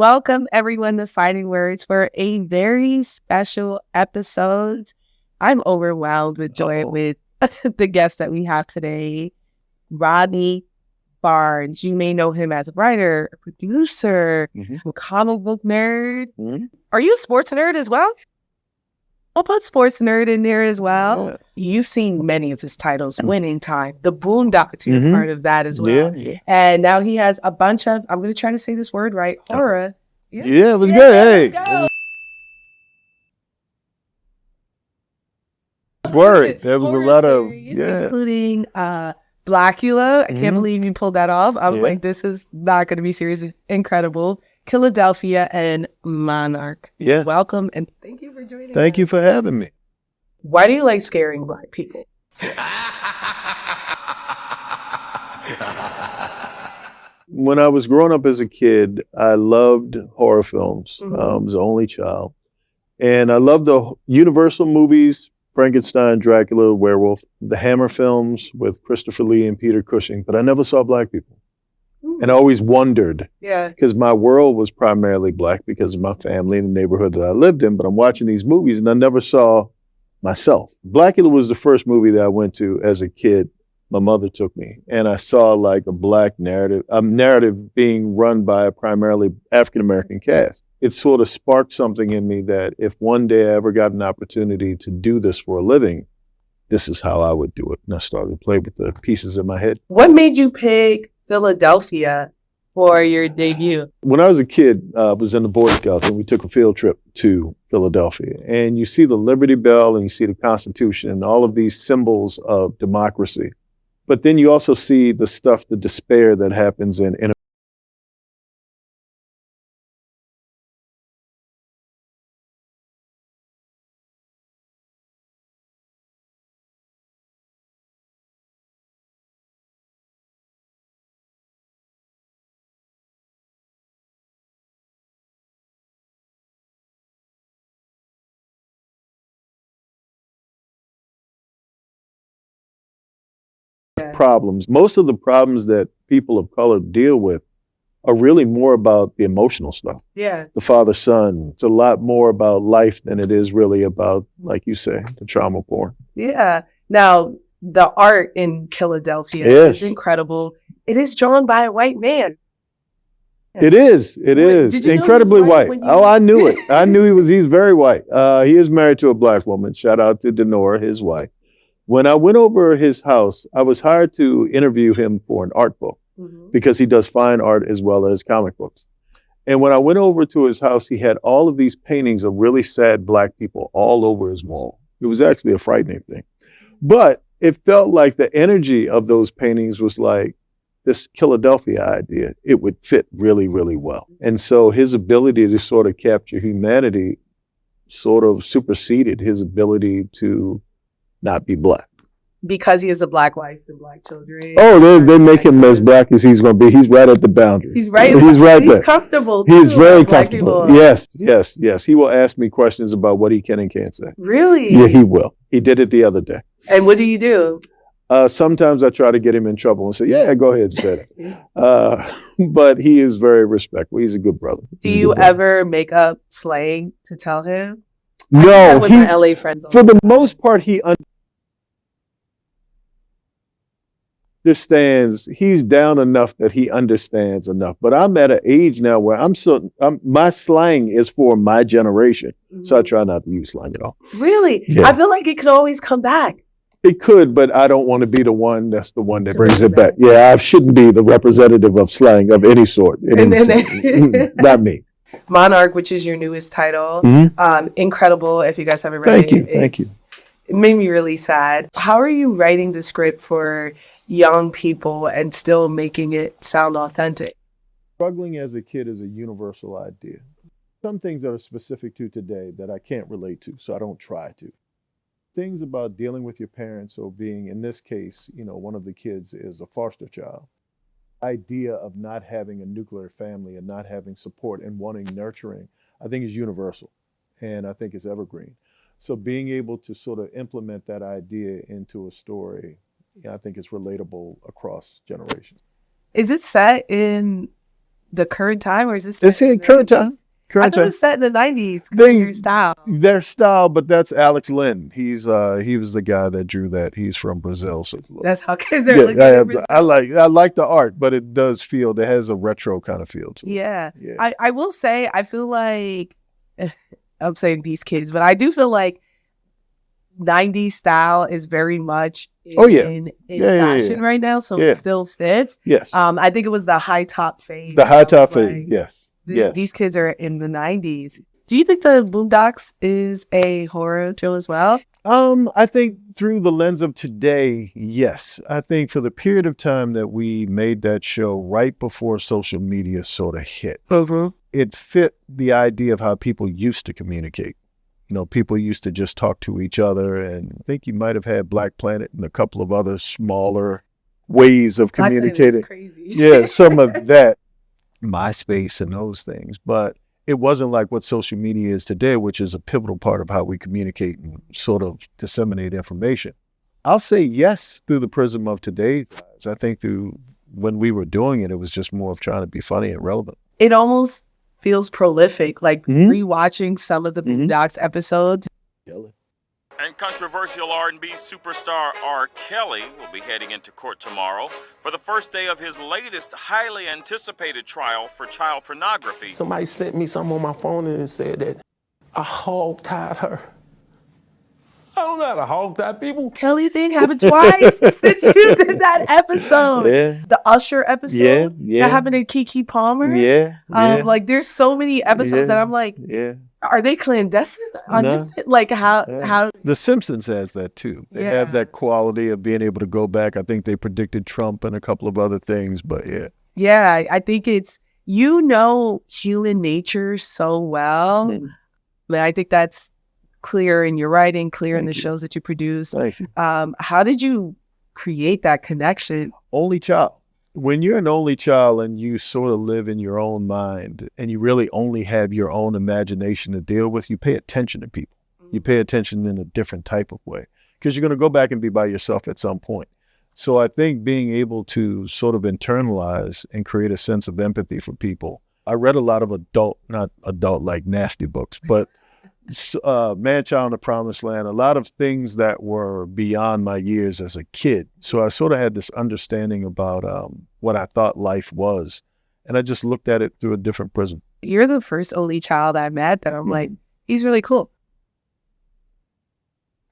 Welcome everyone to Fighting Words for a very special episode. I'm overwhelmed with joy with the guest that we have today, Rodney Barnes. You may know him as a writer, a producer, a comic book nerd. Are you a sports nerd as well? I'll put sports nerd in there as well. Yeah. You've seen many of his titles, Winning Time, The Boondocks, you're part of that as well. Yeah. And now he has a bunch of, I'm going to try to say this word right, horror. Yeah, it was good. Hey. Word. There was a lot of, including Blackula. I can't believe you pulled that off. I was like, this is not going to be serious. Incredible. Philadelphia and Monarch. Yeah. Welcome and thank you for joining us. Thank you for having me. Why do you like scaring Black people? When I was growing up as a kid, I loved horror films. I was the only child. And I loved the Universal movies, Frankenstein, Dracula, Werewolf, the Hammer films with Christopher Lee and Peter Cushing, but I never saw Black people. And I always wondered, because my world was primarily Black because of my family and the neighborhood that I lived in, but I'm watching these movies and I never saw myself. Blackula was the first movie that I went to as a kid. My mother took me and I saw like a Black narrative being run by a primarily African-American cast. It sort of sparked something in me that if one day I ever got an opportunity to do this for a living, this is how I would do it. And I started to play with the pieces in my head. What made you pick Philadelphia for your debut? When I was a kid, I was in the Boy Scouts and we took a field trip to Philadelphia. And you see the Liberty Bell and you see the Constitution and all of these symbols of democracy. But then you also see the stuff, the despair that happens in problems. Most of the problems that people of color deal with are really more about the emotional stuff. Yeah. The father-son. It's a lot more about life than it is really about, like you say, the trauma porn. Yeah. Now, the art in Philadelphia is incredible. It is drawn by a white man. It is. It is. Incredibly white. Oh, I knew it. I knew he's very white. He is married to a Black woman. Shout out to Denora, his wife. When I went over his house, I was hired to interview him for an art book because he does fine art as well as comic books. And when I went over to his house, he had all of these paintings of really sad Black people all over his wall. It was actually a frightening thing. But it felt like the energy of those paintings was like this Philadelphia idea. It would fit really, really well. And so his ability to sort of capture humanity sort of superseded his ability to not be Black. Because he has a Black wife and Black children. Oh, they make him as Black as he's going to be. He's right at the boundary. He's right. He's right there. He's comfortable too. He's very comfortable. Yes. He will ask me questions about what he can and can't say. Really? Yeah, he will. He did it the other day. And what do you do? Sometimes I try to get him in trouble and say, yeah, go ahead and say it. But he is very respectful. He's a good brother. Do you ever make up slang to tell him? No. With my LA friends. For the most part, he understands. He's down enough that he understands enough. But I'm at an age now where my slang is for my generation. So I try not to use slang at all. Really? Yeah. I feel like it could always come back. It could, but I don't want to be the one that's the one that brings it back. Yeah, I shouldn't be the representative of slang of any sort. Not me. Monarch, which is your newest title. Incredible. If you guys haven't read it. Thank you. It made me really sad. How are you writing the script for young people and still making it sound authentic? Struggling as a kid is a universal idea. Some things that are specific to today that I can't relate to, so I don't try to. Things about dealing with your parents or being, in this case, one of the kids is a foster child. Idea of not having a nuclear family and not having support and wanting nurturing, I think is universal. And I think it's evergreen. So being able to sort of implement that idea into a story, I think it's relatable across generations. Is it set in the current time, or is this set It's in in the current time. 90s? I Current thought it time. was set in the 90s because of your style. Their style, but that's Alex Lynn. He was the guy that drew that. He's from Brazil. So That's how kids are looking at Brazil. I like the art, but it does feel, it has a retro kind of feel to it. Yeah. Yeah. I will say, I feel like, I'm saying these kids, but I do feel like 90s style is very much in fashion right now, so it still fits. Yes. I think it was the high top phase. The high top phase, yes. These kids are in the 90s. Do you think the Boondocks is a horror show as well? I think through the lens of today, yes. I think for the period of time that we made that show right before social media sort of hit, it fit the idea of how people used to communicate. You know, people used to just talk to each other, and I think you might have had Black Planet and a couple of other smaller ways of communicating. Crazy. Yeah, some of that, MySpace and those things. But it wasn't like what social media is today, which is a pivotal part of how we communicate and sort of disseminate information. I'll say yes through the prism of today. I think through when we were doing it, it was just more of trying to be funny and relevant. It almost feels prolific, like rewatching some of the Boondocks episodes. And controversial R&B superstar R. Kelly will be heading into court tomorrow for the first day of his latest highly anticipated trial for child pornography. Somebody sent me something on my phone and it said that I hog-tied her. I don't know how to hog-tie people. Kelly thing happened twice since you did that episode. Yeah. The Usher episode. Yeah. That happened to Keke Palmer. Yeah. Like there's so many episodes that I'm like, are they clandestine? No. Like how The Simpsons has that too. They have that quality of being able to go back. I think they predicted Trump and a couple of other things, but yeah, I think it's, human nature so well. I think that's clear in your writing, clear in the shows that you produce. Thank you. How did you create that connection? Only child. When you're an only child and you sort of live in your own mind and you really only have your own imagination to deal with, you pay attention to people. You pay attention in a different type of way because you're going to go back and be by yourself at some point. So I think being able to sort of internalize and create a sense of empathy for people. I read a lot of not adult like nasty books, but Man Child in the Promised Land, a lot of things that were beyond my years as a kid. So I sort of had this understanding about what I thought life was. And I just looked at it through a different prism. You're the first only child I met that I'm like, he's really cool.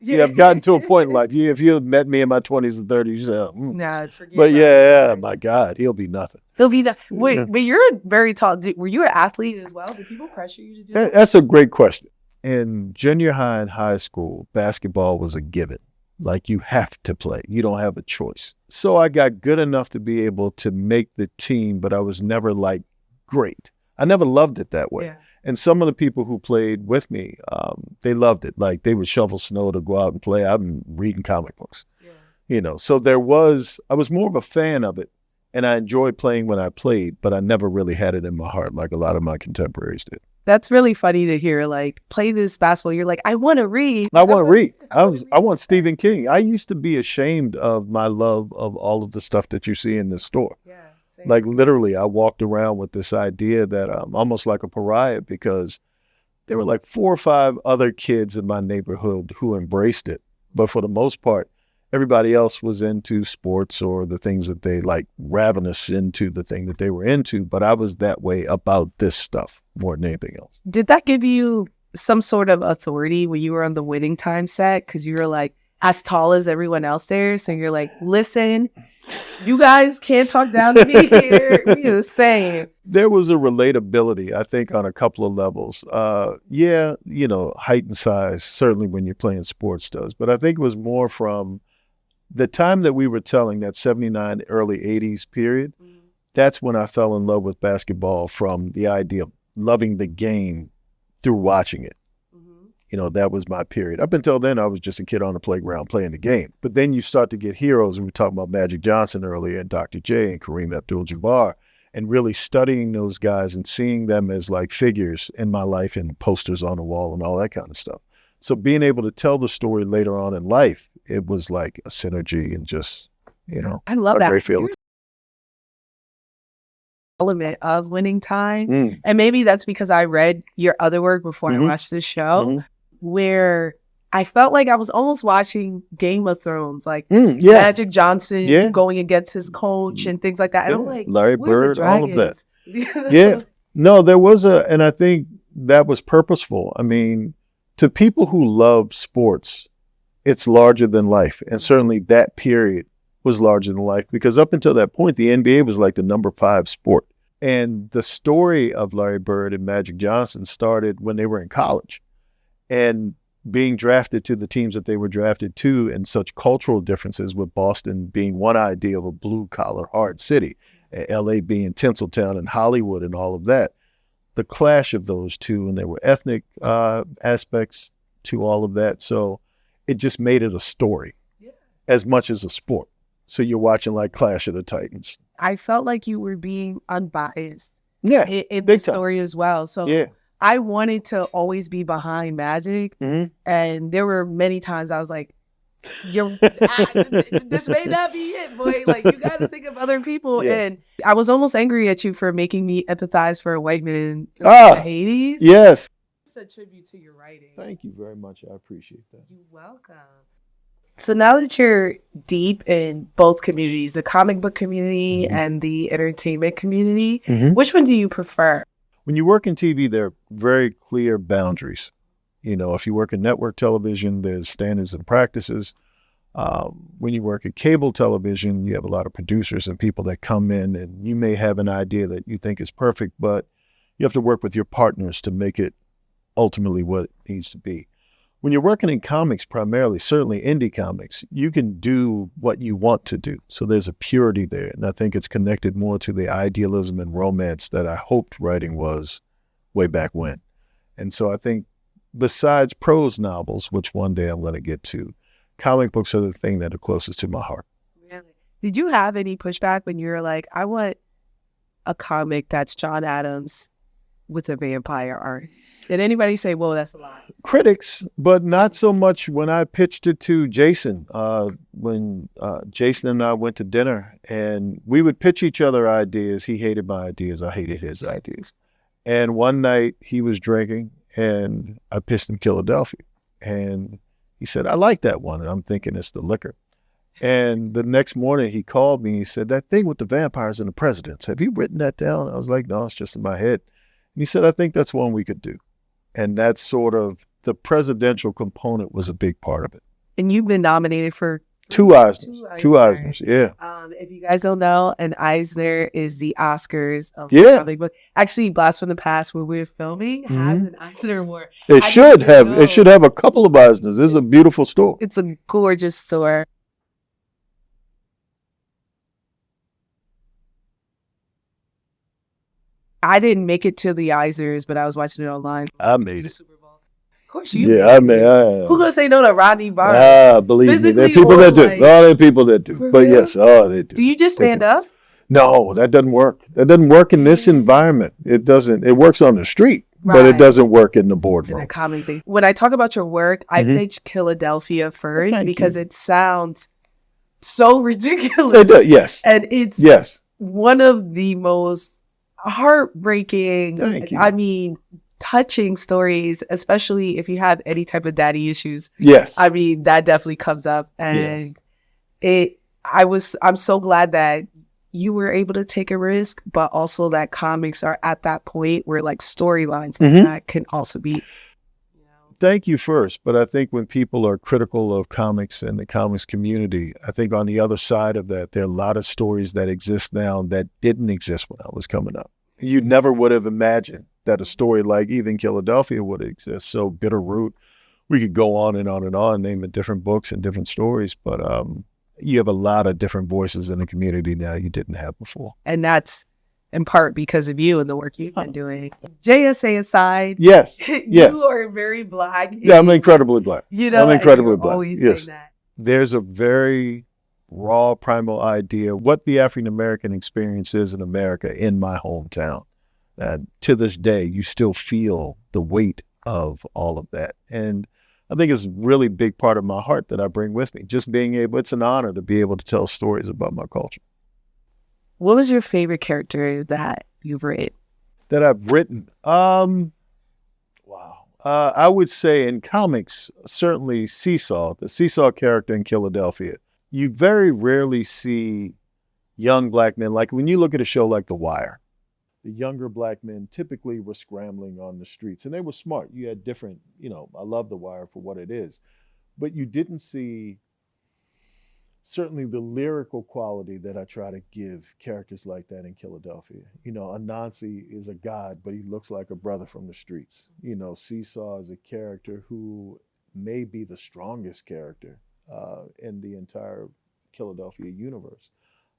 Yeah, I've gotten to a point in life. If you had met me in my 20s and 30s, you say, nah, forget but that. my God, he'll be nothing. He'll be that. Wait, but you're very tall. Were you an athlete as well? Did people pressure you to do that? That's a great question. In junior high and high school, basketball was a given. Like you have to play. You don't have a choice. So I got good enough to be able to make the team, but I was never like great. I never loved it that way. Yeah. And some of the people who played with me, they loved it. Like they would shovel snow to go out and play. I'm reading comic books, so I was more of a fan of it. And I enjoyed playing when I played, but I never really had it in my heart like a lot of my contemporaries did. That's really funny to hear. Like, play this basketball. You're like, I want to read. I want to read. I want Stephen King. I used to be ashamed of my love of all of the stuff that you see in the store. Yeah, same. Like literally, I walked around with this idea that I'm almost like a pariah because there were like 4 or 5 other kids in my neighborhood who embraced it. But for the most part, everybody else was into sports or the things that they like, ravenous into the thing that they were into. But I was that way about this stuff more than anything else. Did that give you some sort of authority when you were on the Winning Time set? Because you were like as tall as everyone else there. So you're like, listen, you guys can't talk down to me here. We're the same. There was a relatability, I think, on a couple of levels. Height and size, certainly when you're playing sports does. But I think it was more from the time that we were telling, that 79, early 80s period. That's when I fell in love with basketball, from the idea of loving the game through watching it. That was my period. Up until then, I was just a kid on the playground playing the game. But then you start to get heroes, and we were talking about Magic Johnson earlier, and Dr. J and Kareem Abdul-Jabbar, and really studying those guys and seeing them as like figures in my life and posters on the wall and all that kind of stuff. So being able to tell the story later on in life, it was like a synergy and just, I love a that. great feeling. element of Winning Time. And maybe that's because I read your other work before I watched this show, where I felt like I was almost watching Game of Thrones, like Magic Johnson going against his coach and things like that. And I'm like, Larry where's Bird, all of that. Yeah. No, there was and I think that was purposeful. I mean, to people who love sports, it's larger than life. And certainly that period was larger than life, because up until that point, the NBA was like the number 5 sport. And the story of Larry Bird and Magic Johnson started when they were in college and being drafted to the teams that they were drafted to, and such cultural differences, with Boston being one idea of a blue collar hard city, LA being Tinseltown and Hollywood and all of that. The clash of those two, and there were ethnic aspects to all of that. So it just made it a story as much as a sport. So you're watching like Clash of the Titans. I felt like you were being unbiased in the story as well. So I wanted to always be behind Magic. And there were many times I was like, this may not be it, boy. Like, you got to think of other people. And I was almost angry at you for making me empathize for a white man in the 80s. Yes. It's a tribute to your writing. Thank you very much. I appreciate that. You're welcome. So now that you're deep in both communities, the comic book community and the entertainment community, which one do you prefer? When you work in TV, there are very clear boundaries. You know, if you work in network television, there's standards and practices. When you work at cable television, you have a lot of producers and people that come in, and you may have an idea that you think is perfect, but you have to work with your partners to make it ultimately what it needs to be. When you're working in comics primarily, certainly indie comics, you can do what you want to do. So there's a purity there. And I think it's connected more to the idealism and romance that I hoped writing was way back when. And so I think besides prose novels, which one day I'm going to get to, comic books are the thing that are closest to my heart. Really? Did you have any pushback when you were like, I want a comic that's John Adams with a vampire art? Did anybody say, whoa, that's a lot? Critics, but not so much when I pitched it to Jason. When Jason and I went to dinner, and we would pitch each other ideas. He hated my ideas. I hated his ideas. And one night he was drinking, and I pitched him Philadelphia. And he said, I like that one. And I'm thinking it's the liquor. And the next morning he called me. He said, that thing with the vampires and the presidents, have you written that down? I was like, no, it's just in my head. And he said, I think that's one we could do. And that's sort of the presidential component was a big part of it. And you've been nominated for two Eisners, yeah. If you guys don't know, an Eisner is the Oscars of comic book. Actually, Blast from the Past, where we're filming, has an Eisner award. It should have a couple of Eisners. This is a beautiful store. It's a gorgeous store. I didn't make it to the Eisners, but I was watching it online. I made it. Super Bowl. Of course you made it. Who's going to say no to Rodney Barnes? Believe me, there are people that do. There are people that do. But yes, they do. Do you just stand up? No, that doesn't work. That doesn't work in this environment. It doesn't. It works on the street, but it doesn't work in the boardroom. In a comedy thing. When I talk about your work, I pitch Philadelphia first because it sounds so ridiculous. Yes. And it's one of the most heartbreaking, touching stories, especially if you have any type of daddy issues. Yes. I mean, that definitely comes up. And I'm so glad that you were able to take a risk, but also that comics are at that point where like storylines like that can also be. Thank you first. But I think when people are critical of comics and the comics community, I think on the other side of that, there are a lot of stories that exist now that didn't exist when I was coming up. You never would have imagined that a story like even Philadelphia would exist. So Bitterroot, we could go on and on and on, naming different books and different stories. But you have a lot of different voices in the community now you didn't have before. And that's in part because of you and the work you've been doing. JSA aside, you are very Black. Yeah, I'm incredibly Black. I'm incredibly Black. Always saying that. There's a very raw, primal idea what the African American experience is in America in my hometown. And to this day, you still feel the weight of all of that. And I think it's a really big part of my heart that I bring with me. Just being able, it's an honor to be able to tell stories about my culture. What was your favorite character that you've read? That I've written. Wow. I would say in comics, certainly Seesaw, the Seesaw character in Philadelphia. You very rarely see young black men, like when you look at a show like The Wire, the younger black men typically were scrambling on the streets and they were smart. You had different, I love The Wire for what it is, but you didn't see certainly the lyrical quality that I try to give characters like that in Philadelphia. Anansi is a god, but he looks like a brother from the streets. Seesaw is a character who may be the strongest character in the entire Philadelphia universe.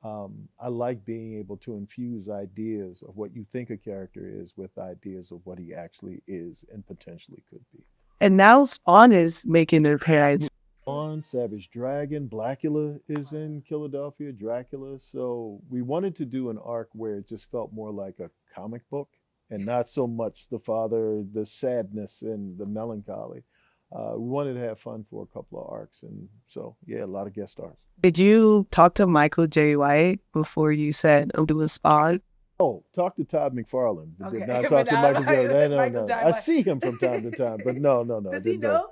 I like being able to infuse ideas of what you think a character is with ideas of what he actually is and potentially could be. And now Spawn is making their appearance. On Savage Dragon, Blackula is in Philadelphia, Dracula. So we wanted to do an arc where it just felt more like a comic book and not so much the sadness and the melancholy. We wanted to have fun for a couple of arcs. And so, yeah, a lot of guest stars. Did you talk to Michael J. White before you said, I'm doing Spawn? Oh, talk to Todd McFarlane. Okay. Did not talk to Michael J. No. J. I see him from time to time, but no. Does he know?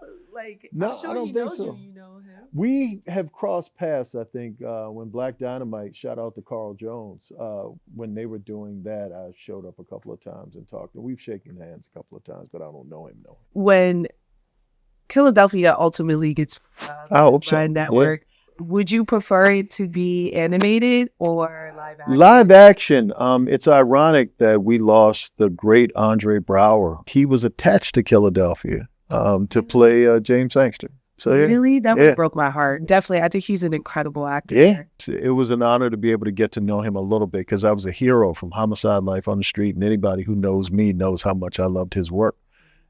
No, I'm sure I don't he think knows so. you know him. We have crossed paths, I think, when Black Dynamite, shout out to Carl Jones, when they were doing that, I showed up a couple of times and talked. And we've shaken hands a couple of times, but I don't know him. When Philadelphia ultimately gets I hope so. by network, would you prefer it to be animated or live action? Live action. It's ironic that we lost the great Andre Braugher. He was attached to Philadelphia to play James Sangster. So yeah. Really? That broke my heart. Definitely. I think he's an incredible actor. Yeah. It was an honor to be able to get to know him a little bit because I was a hero from Homicide: Life on the Street, and anybody who knows me knows how much I loved his work.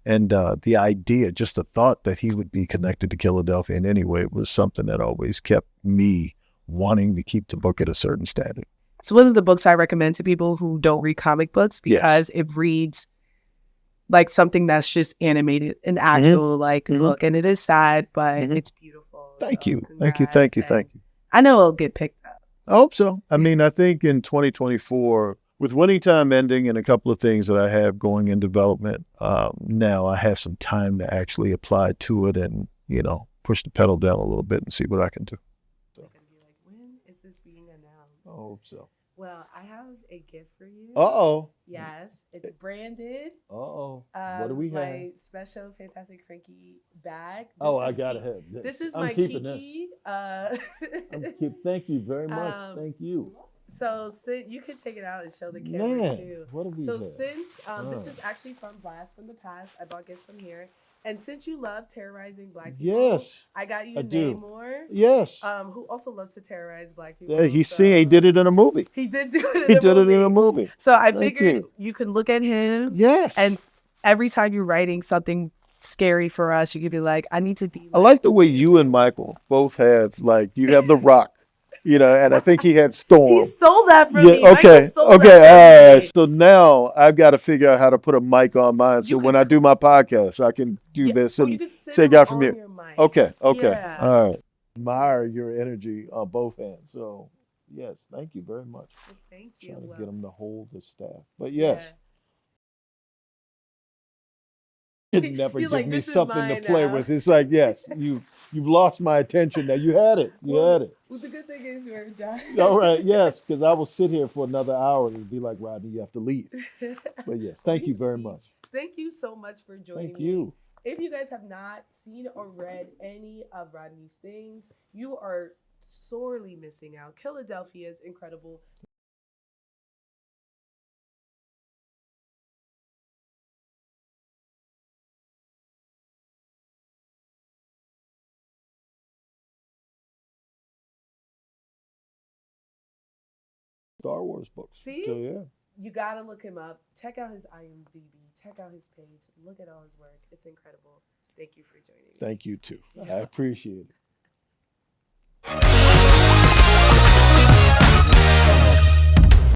And the idea, just the thought that he would be connected to Philadelphia in any way was something that always kept me wanting to keep the book at a certain standard. It's one of the books I recommend to people who don't read comic books because it reads like something that's just animated, an actual look. And it is sad, but it's beautiful. Thank so you. Congrats. Thank you. I know it'll get picked up. I hope so. I mean, I think in 2024, with Winning Time ending and a couple of things that I have going in development, now I have some time to actually apply to it and, push the pedal down a little bit and see what I can do. So. You're going to be like, when is this being announced? I hope so. Well, I have a gift for you. Uh-oh. Yes, it's branded. Uh-oh. What do we have? My special Fantastic Frankie bag. I got to have this. This is I'm my Kiki. Thank you very much. Thank you. So you can take it out and show the camera too. What do we so have? Since this is actually from Blast from the Past, I bought gifts from here. And since you love terrorizing black people, I got you Namor. Yes. Who also loves to terrorize black people. Yeah, he did it in a movie. He did do it. He did it in a movie. So I figured you can look at him. Yes. And every time you're writing something scary for us, you could be like, I need to be. I like the way you and Michael both have you have the Rock. And I think he had Storm. He stole that from me. Okay. All right. So now I've got to figure out how to put a mic on mine. So when I do my podcast, I can do this and say, "God from here." Okay. Yeah. All right. Admire your energy on both ends. So, yes, thank you very much. Thank you. Trying to get them to hold the staff. But yes. It never gives me something to play with. It's like, yes, you've lost my attention now. You had it. Well, the good thing is we're done. All right, yes, because I will sit here for another hour and be like, Rodney, you have to leave. But yes, thank you very much. Thank you so much for joining me. Thank you. If you guys have not seen or read any of Rodney's things, you are sorely missing out. Philadelphia is incredible. Star Wars books. See? So, yeah. You gotta look him up. Check out his IMDb. Check out his page. Look at all his work. It's incredible. Thank you for joining me. Thank you too. I appreciate it.